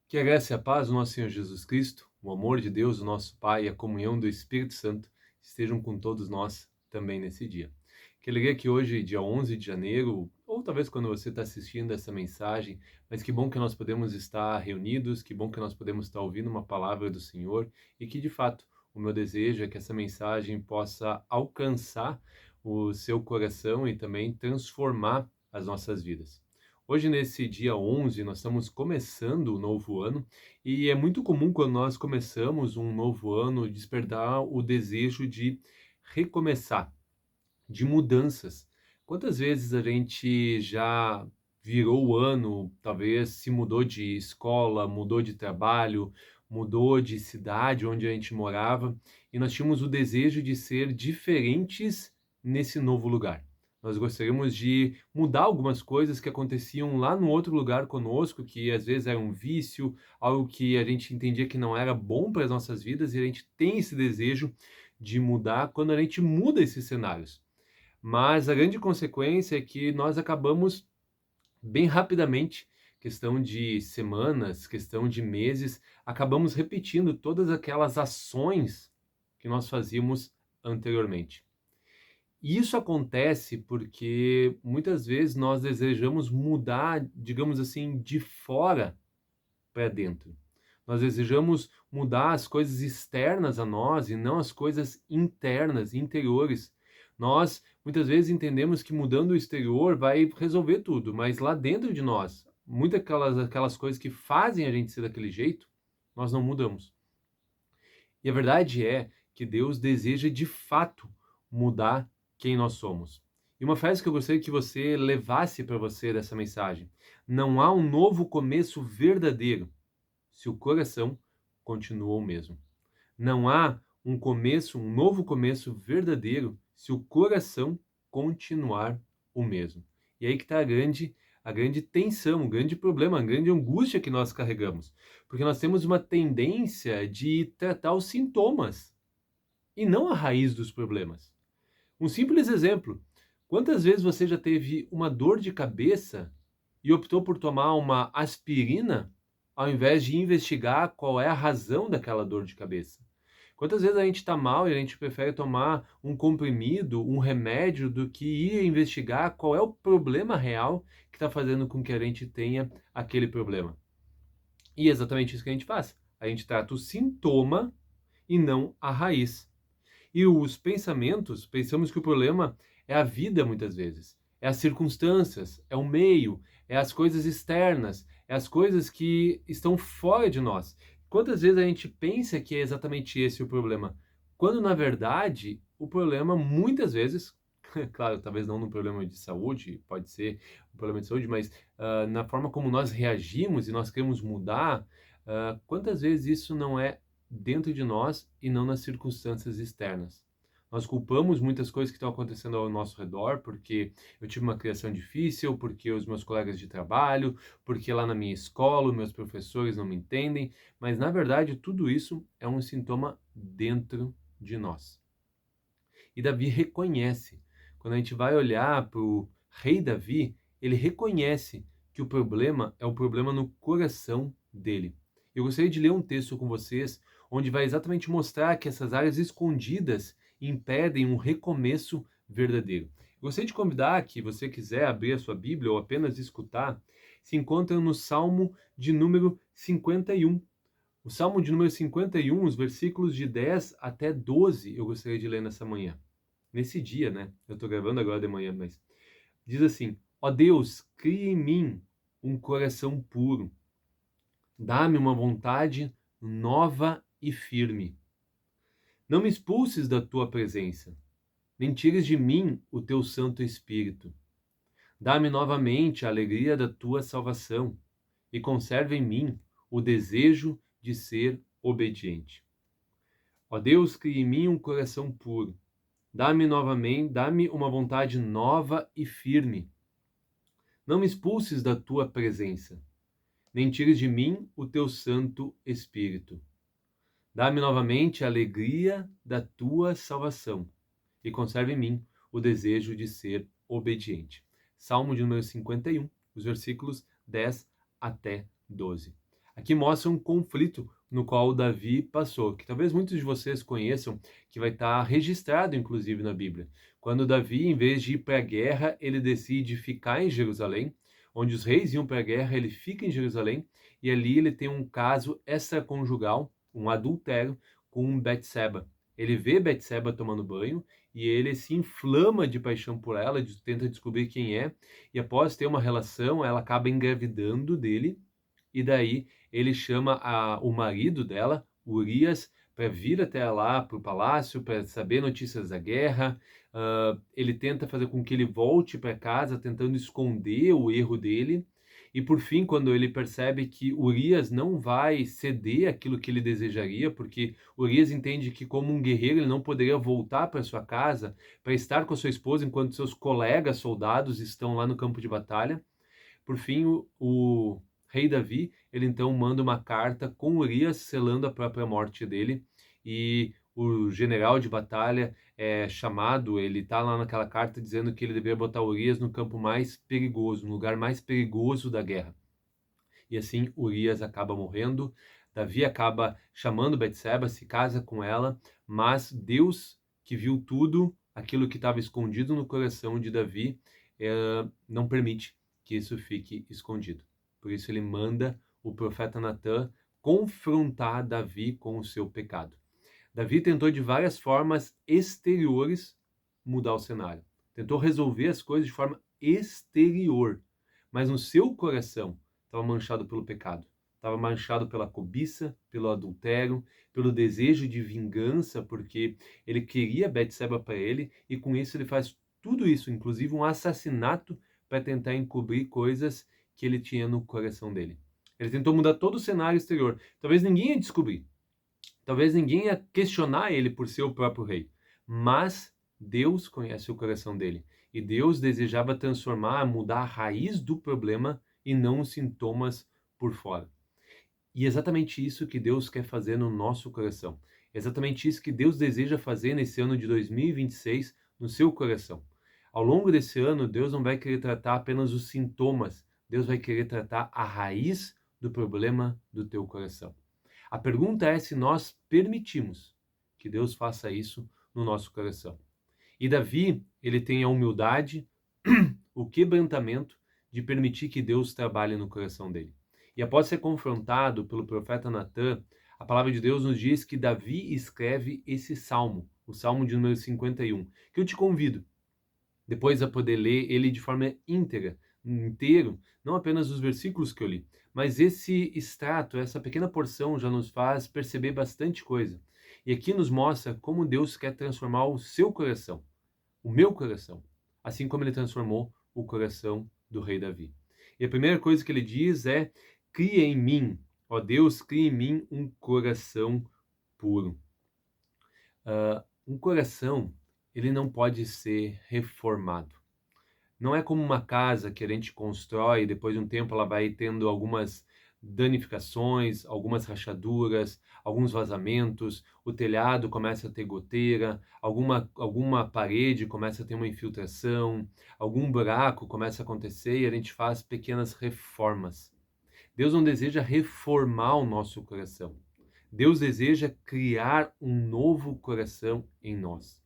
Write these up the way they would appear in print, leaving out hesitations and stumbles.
Que a graça e a paz do nosso Senhor Jesus Cristo, o amor de Deus, o nosso Pai e a comunhão do Espírito Santo estejam com todos nós também nesse dia. Que alegria que hoje, dia 11 de janeiro, ou talvez quando você está assistindo essa mensagem, mas que bom que nós podemos estar reunidos, que bom que nós podemos estar ouvindo uma palavra do Senhor e que, de fato, o meu desejo é que essa mensagem possa alcançar o seu coração e também transformar as nossas vidas. Hoje, nesse dia 11, nós estamos começando o novo ano e é muito comum quando nós começamos um novo ano despertar o desejo de recomeçar, de mudanças. Quantas vezes a gente já virou o ano, talvez se mudou de escola, mudou de trabalho, mudou de cidade onde a gente morava e nós tínhamos o desejo de ser diferentes nesse novo lugar. Nós gostaríamos de mudar algumas coisas que aconteciam lá no outro lugar conosco, que às vezes era um vício, algo que a gente entendia que não era bom para as nossas vidas, e a gente tem esse desejo de mudar quando a gente muda esses cenários. Mas a grande consequência é que nós acabamos bem rapidamente, questão de semanas, questão de meses, acabamos repetindo todas aquelas ações que nós fazíamos anteriormente. E isso acontece porque muitas vezes nós desejamos mudar, digamos assim, de fora para dentro. Nós desejamos mudar as coisas externas a nós e não as coisas internas, interiores. Nós muitas vezes entendemos que mudando o exterior vai resolver tudo, mas lá dentro de nós, muitas aquelas coisas que fazem a gente ser daquele jeito, nós não mudamos. E a verdade é que Deus deseja de fato mudar quem nós somos. E uma frase que eu gostaria que você levasse para você dessa mensagem: não há um novo começo verdadeiro se o coração continua o mesmo. Não há um começo, um novo começo verdadeiro se o coração continuar o mesmo. E aí que está a grande tensão, o grande problema, a grande angústia que nós carregamos. Porque nós temos uma tendência de tratar os sintomas e não a raiz dos problemas. Um simples exemplo: quantas vezes você já teve uma dor de cabeça e optou por tomar uma aspirina ao invés de investigar qual é a razão daquela dor de cabeça? Quantas vezes a gente está mal e a gente prefere tomar um comprimido, um remédio, do que ir investigar qual é o problema real que está fazendo com que a gente tenha aquele problema? E é exatamente isso que a gente faz. A gente trata o sintoma e não a raiz. E os pensamentos, pensamos que o problema é a vida muitas vezes, é as circunstâncias, é o meio, é as coisas externas, é as coisas que estão fora de nós. Quantas vezes a gente pensa que é exatamente esse o problema, quando na verdade o problema muitas vezes, claro, talvez não no problema de saúde, pode ser um problema de saúde, mas na forma como nós reagimos e nós queremos mudar, quantas vezes isso não é dentro de nós e não nas circunstâncias externas. Nós culpamos muitas coisas que estão acontecendo ao nosso redor, porque eu tive uma criação difícil, porque os meus colegas de trabalho, porque lá na minha escola, os meus professores não me entendem, mas na verdade tudo isso é um sintoma dentro de nós. E Davi reconhece, quando a gente vai olhar para o rei Davi, ele reconhece que o problema é o problema no coração dele. Eu gostaria de ler um texto com vocês, onde vai exatamente mostrar que essas áreas escondidas impedem um recomeço verdadeiro. Eu gostaria de convidar que você quiser abrir a sua Bíblia ou apenas escutar, se encontra no Salmo de número 51. O Salmo de número 51, os versículos de 10 até 12, eu gostaria de ler nessa manhã. Nesse dia, né? Eu estou gravando agora de manhã, mas diz assim: ó Deus, cria em mim um coração puro. Dá-me uma vontade nova e firme. Não me expulses da tua presença, nem tires de mim o teu Santo Espírito. Dá-me novamente a alegria da tua salvação e conserva em mim o desejo de ser obediente. Ó Deus, cria em mim um coração puro. Dá-me uma vontade nova e firme. Não me expulses da tua presença, nem tires de mim o teu Santo Espírito. Dá-me novamente a alegria da tua salvação e conserve em mim o desejo de ser obediente. Salmo de número 51, os versículos 10 até 12. Aqui mostra um conflito no qual Davi passou, que talvez muitos de vocês conheçam, que vai estar registrado inclusive na Bíblia. Quando Davi, em vez de ir para a guerra, ele decide ficar em Jerusalém, onde os reis iam para a guerra, ele fica em Jerusalém, e ali ele tem um caso extraconjugal, um adultério com Betseba. Ele vê Betseba tomando banho e ele se inflama de paixão por ela, tenta descobrir quem é, e após ter uma relação, ela acaba engravidando dele, e daí ele chama o marido dela, Urias, para vir até lá para o palácio, para saber notícias da guerra. Ele tenta fazer com que ele volte para casa, tentando esconder o erro dele. E por fim, quando ele percebe que Urias não vai ceder aquilo que ele desejaria, porque Urias entende que, como um guerreiro, ele não poderia voltar para sua casa para estar com a sua esposa enquanto seus colegas soldados estão lá no campo de batalha. Por fim, o rei Davi, ele então manda uma carta com Urias selando a própria morte dele, e o general de batalha é chamado, ele está lá naquela carta dizendo que ele deveria botar Urias no campo mais perigoso, no lugar mais perigoso da guerra. E assim Urias acaba morrendo. Davi acaba chamando Betseba, se casa com ela, mas Deus, que viu tudo, aquilo que estava escondido no coração de Davi, não permite que isso fique escondido. Por isso ele manda o profeta Natã confrontar Davi com o seu pecado. Davi tentou de várias formas exteriores mudar o cenário. Tentou resolver as coisas de forma exterior, mas no seu coração estava manchado pelo pecado. Estava manchado pela cobiça, pelo adultério, pelo desejo de vingança, porque ele queria Betseba para ele, e com isso ele faz tudo isso, inclusive um assassinato, para tentar encobrir coisas que ele tinha no coração dele. Ele tentou mudar todo o cenário exterior. Talvez ninguém ia descobrir. Talvez ninguém ia questionar ele por ser o próprio rei. Mas Deus conhece o coração dele. E Deus desejava transformar, mudar a raiz do problema e não os sintomas por fora. E é exatamente isso que Deus quer fazer no nosso coração. É exatamente isso que Deus deseja fazer nesse ano de 2026 no seu coração. Ao longo desse ano, Deus não vai querer tratar apenas os sintomas. Deus vai querer tratar a raiz do problema do teu coração. A pergunta é se nós permitimos que Deus faça isso no nosso coração. E Davi, ele tem a humildade, o quebrantamento de permitir que Deus trabalhe no coração dele. E após ser confrontado pelo profeta Natã, a palavra de Deus nos diz que Davi escreve esse salmo, o salmo de número 51, que eu te convido depois a poder ler ele de forma íntegra, inteiro, não apenas os versículos que eu li, mas esse extrato, essa pequena porção já nos faz perceber bastante coisa. E aqui nos mostra como Deus quer transformar o seu coração, o meu coração, assim como ele transformou o coração do rei Davi. E a primeira coisa que ele diz é: cria em mim, ó Deus, cria em mim um coração puro. Um coração, ele não pode ser reformado. Não é como uma casa que a gente constrói e depois de um tempo ela vai tendo algumas danificações, algumas rachaduras, alguns vazamentos, o telhado começa a ter goteira, alguma parede começa a ter uma infiltração, algum buraco começa a acontecer e a gente faz pequenas reformas. Deus não deseja reformar o nosso coração. Deus deseja criar um novo coração em nós.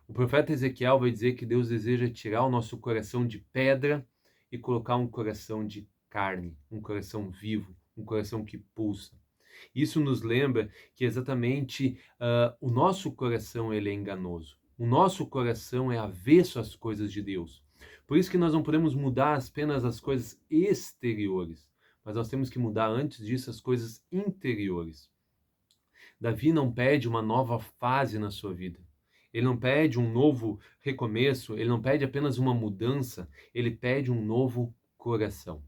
O profeta Ezequiel vai dizer que Deus deseja tirar o nosso coração de pedra e colocar um coração de carne, um coração vivo, um coração que pulsa. Isso nos lembra que exatamente o nosso coração ele é enganoso. O nosso coração é avesso às coisas de Deus. Por isso que nós não podemos mudar apenas as coisas exteriores, mas nós temos que mudar antes disso as coisas interiores. Davi não pede uma nova fase na sua vida. Ele não pede um novo recomeço, ele não pede apenas uma mudança, ele pede um novo coração.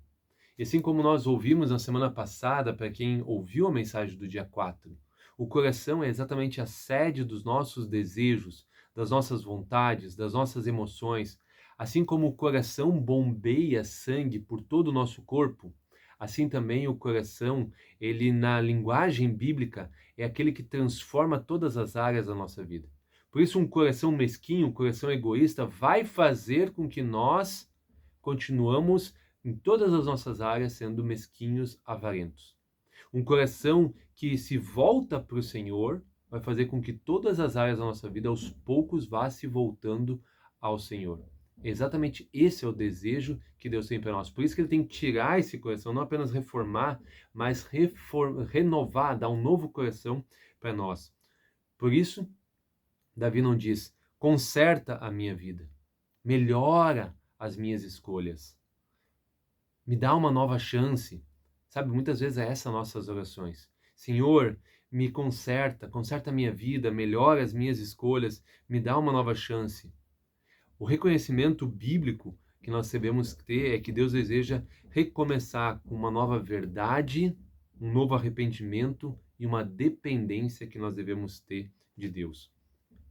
E assim como nós ouvimos na semana passada, para quem ouviu a mensagem do dia 4, o coração é exatamente a sede dos nossos desejos, das nossas vontades, das nossas emoções. Assim como o coração bombeia sangue por todo o nosso corpo, assim também o coração, ele na linguagem bíblica, é aquele que transforma todas as áreas da nossa vida. Por isso, um coração mesquinho, um coração egoísta, vai fazer com que nós continuamos em todas as nossas áreas sendo mesquinhos, avarentos. Um coração que se volta para o Senhor vai fazer com que todas as áreas da nossa vida, aos poucos, vá se voltando ao Senhor. Exatamente esse é o desejo que Deus tem para nós. Por isso que Ele tem que tirar esse coração, não apenas reformar, mas renovar, dar um novo coração para nós. Por isso, Davi não diz, conserta a minha vida, melhora as minhas escolhas, me dá uma nova chance. Sabe, muitas vezes é essas nossas orações. Senhor, me conserta a minha vida, melhora as minhas escolhas, me dá uma nova chance. O reconhecimento bíblico que nós devemos ter é que Deus deseja recomeçar com uma nova verdade, um novo arrependimento e uma dependência que nós devemos ter de Deus.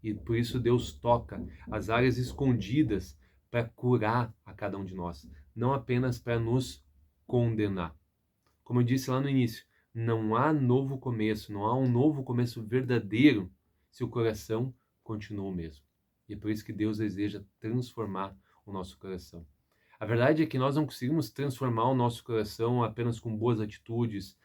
E por isso Deus toca as áreas escondidas para curar a cada um de nós, não apenas para nos condenar. Como eu disse lá no início, não há novo começo, não há um novo começo verdadeiro se o coração continua o mesmo. E é por isso que Deus deseja transformar o nosso coração. A verdade é que nós não conseguimos transformar o nosso coração apenas com boas atitudes,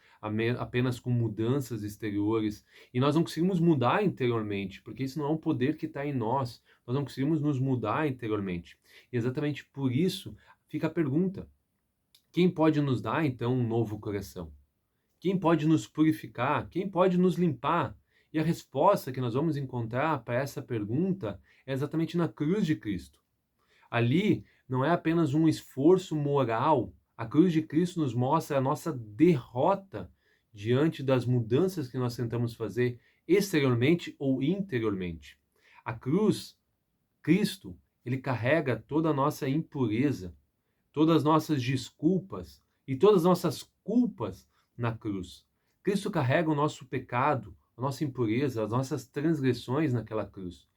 apenas com mudanças exteriores, e nós não conseguimos mudar interiormente, porque isso não é um poder que está em nós. Nós não conseguimos nos mudar interiormente. E exatamente por isso fica a pergunta: quem pode nos dar então um novo coração? Quem pode nos purificar? Quem pode nos limpar? E a resposta que nós vamos encontrar para essa pergunta é exatamente na cruz de Cristo. Ali não é apenas um esforço moral. A cruz de Cristo nos mostra a nossa derrota diante das mudanças que nós tentamos fazer exteriormente ou interiormente. A cruz, Cristo, ele carrega toda a nossa impureza, todas as nossas desculpas e todas as nossas culpas na cruz. Cristo carrega o nosso pecado, a nossa impureza, as nossas transgressões naquela cruz.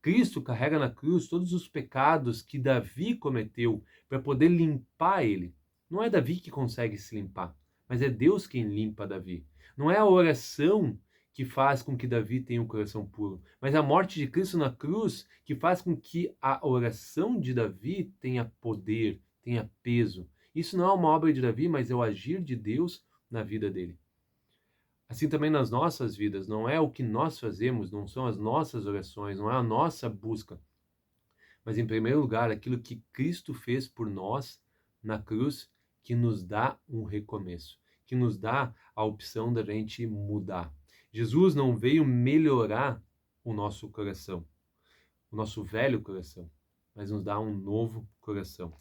Cristo carrega na cruz todos os pecados que Davi cometeu para poder limpar ele. Não é Davi que consegue se limpar, mas é Deus quem limpa Davi. Não é a oração que faz com que Davi tenha um coração puro, mas a morte de Cristo na cruz que faz com que a oração de Davi tenha poder, tenha peso. Isso não é uma obra de Davi, mas é o agir de Deus na vida dele. Assim também nas nossas vidas, não é o que nós fazemos, não são as nossas orações, não é a nossa busca, mas em primeiro lugar aquilo que Cristo fez por nós na cruz, que nos dá um recomeço, que nos dá a opção da gente mudar. Jesus não veio melhorar o nosso coração, o nosso velho coração, mas nos dá um novo coração.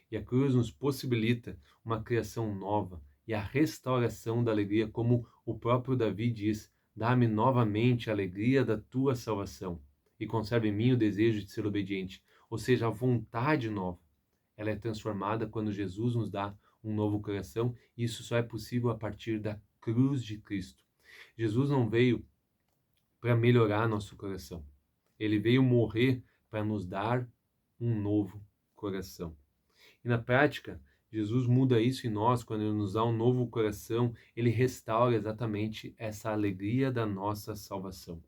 E a cruz nos possibilita uma criação nova e a restauração da alegria, como o próprio Davi diz: dá-me novamente a alegria da tua salvação e conserve em mim o desejo de ser obediente. Ou seja, a vontade nova, ela é transformada quando Jesus nos dá um novo coração, e isso só é possível a partir da cruz de Cristo. Jesus não veio para melhorar nosso coração. Ele veio morrer para nos dar um novo coração. E na prática, Jesus muda isso em nós quando Ele nos dá um novo coração, Ele restaura exatamente essa alegria da nossa salvação.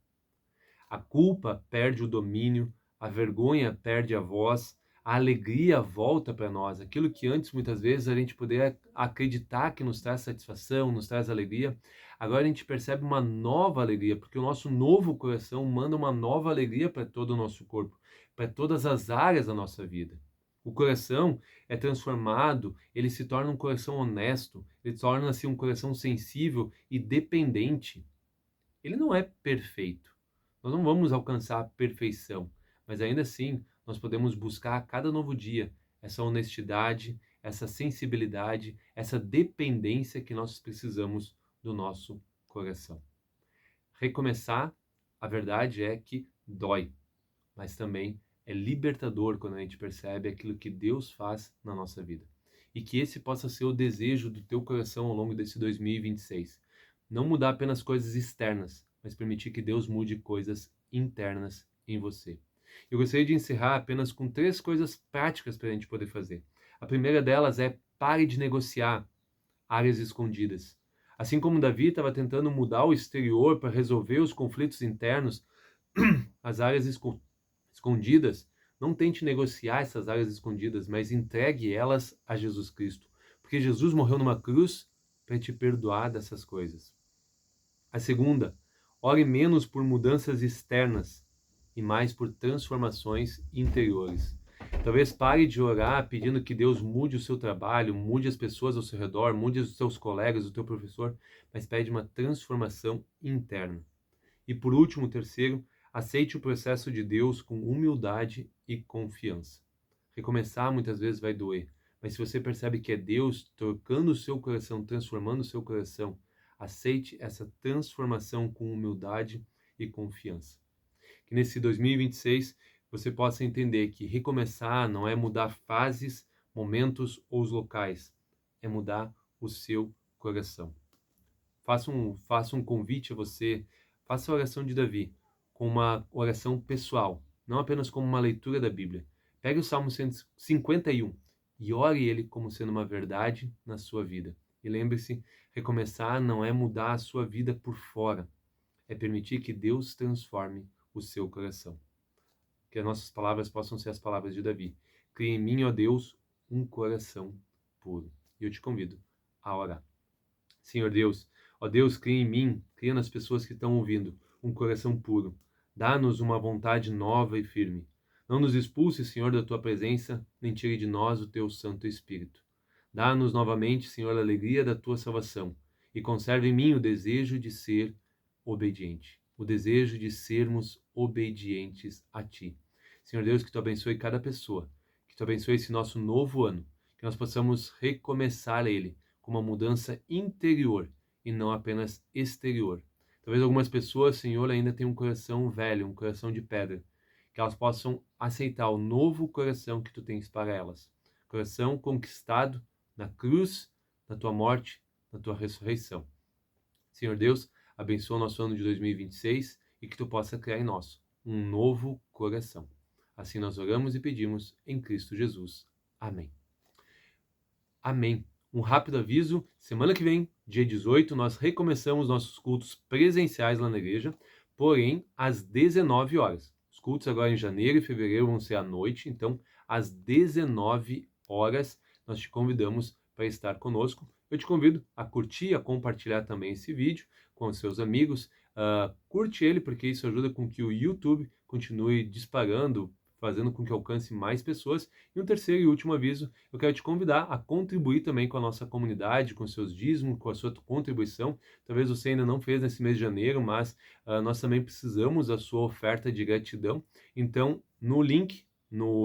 A culpa perde o domínio, a vergonha perde a voz, a alegria volta para nós. Aquilo que antes, muitas vezes, a gente poderia acreditar que nos traz satisfação, nos traz alegria, agora a gente percebe uma nova alegria, porque o nosso novo coração manda uma nova alegria para todo o nosso corpo, para todas as áreas da nossa vida. O coração é transformado, ele se torna um coração honesto, ele torna-se um coração sensível e dependente. Ele não é perfeito. Nós não vamos alcançar a perfeição, mas ainda assim nós podemos buscar a cada novo dia essa honestidade, essa sensibilidade, essa dependência que nós precisamos do nosso coração. Recomeçar, a verdade é que dói, mas também é libertador quando a gente percebe aquilo que Deus faz na nossa vida. E que esse possa ser o desejo do teu coração ao longo desse 2026. Não mudar apenas coisas externas, mas permitir que Deus mude coisas internas em você. Eu gostaria de encerrar apenas com 3 coisas práticas para a gente poder fazer. A primeira delas é: pare de negociar áreas escondidas. Assim como Davi estava tentando mudar o exterior para resolver os conflitos internos, as áreas escondidas, não tente negociar essas áreas escondidas, mas entregue elas a Jesus Cristo. Porque Jesus morreu numa cruz para te perdoar dessas coisas. A segunda, ore menos por mudanças externas e mais por transformações interiores. Talvez pare de orar pedindo que Deus mude o seu trabalho, mude as pessoas ao seu redor, mude os seus colegas, o teu professor, mas pede uma transformação interna. E por último, terceiro, aceite o processo de Deus com humildade e confiança. Recomeçar muitas vezes vai doer, mas se você percebe que é Deus tocando o seu coração, transformando o seu coração, aceite essa transformação com humildade e confiança. Que nesse 2026 você possa entender que recomeçar não é mudar fases, momentos ou os locais, é mudar o seu coração. Faça um convite a você, faça a oração de Davi com uma oração pessoal, não apenas como uma leitura da Bíblia. Pegue o Salmo 151 e ore ele como sendo uma verdade na sua vida. E lembre-se, recomeçar não é mudar a sua vida por fora, é permitir que Deus transforme o seu coração. Que as nossas palavras possam ser as palavras de Davi. Cria em mim, ó Deus, um coração puro. E eu te convido a orar. Senhor Deus, ó Deus, cria em mim, cria nas pessoas que estão ouvindo, um coração puro. Dá-nos uma vontade nova e firme. Não nos expulse, Senhor, da tua presença, nem tire de nós o teu Santo Espírito. Dá-nos novamente, Senhor, a alegria da tua salvação e conserve em mim o desejo de ser obediente, o desejo de sermos obedientes a ti. Senhor Deus, que tu abençoe cada pessoa, que tu abençoe esse nosso novo ano, que nós possamos recomeçar ele com uma mudança interior e não apenas exterior. Talvez algumas pessoas, Senhor, ainda tenham um coração velho, um coração de pedra, que elas possam aceitar o novo coração que tu tens para elas. Coração conquistado na cruz, na tua morte, na tua ressurreição. Senhor Deus, abençoa o nosso ano de 2026 e que tu possa criar em nós um novo coração. Assim nós oramos e pedimos em Cristo Jesus. Amém. Amém. Um rápido aviso, semana que vem, dia 18, nós recomeçamos nossos cultos presenciais lá na igreja, porém às 19 horas. Os cultos agora em janeiro e fevereiro vão ser à noite, então às 19 horas nós te convidamos para estar conosco. Eu te convido a curtir e a compartilhar também esse vídeo com os seus amigos. Curte ele porque isso ajuda com que o YouTube continue disparando, fazendo com que alcance mais pessoas. E um terceiro e último aviso, eu quero te convidar a contribuir também com a nossa comunidade, com seus dízimos, com a sua contribuição. Talvez você ainda não fez nesse mês de janeiro, mas nós também precisamos da sua oferta de gratidão. Então, no link,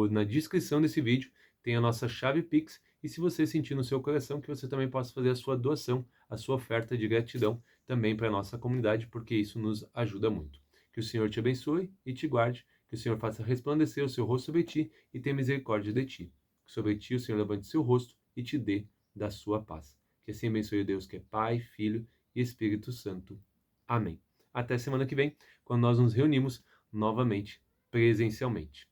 na descrição desse vídeo, tem a nossa chave Pix. E se você sentir no seu coração que você também possa fazer a sua doação, a sua oferta de gratidão também para a nossa comunidade, porque isso nos ajuda muito. Que o Senhor te abençoe e te guarde. Que o Senhor faça resplandecer o seu rosto sobre ti e tenha misericórdia de ti. Que sobre ti o Senhor levante seu rosto e te dê da sua paz. Que assim abençoe o Deus que é Pai, Filho e Espírito Santo. Amém. Até semana que vem, quando nós nos reunimos novamente presencialmente.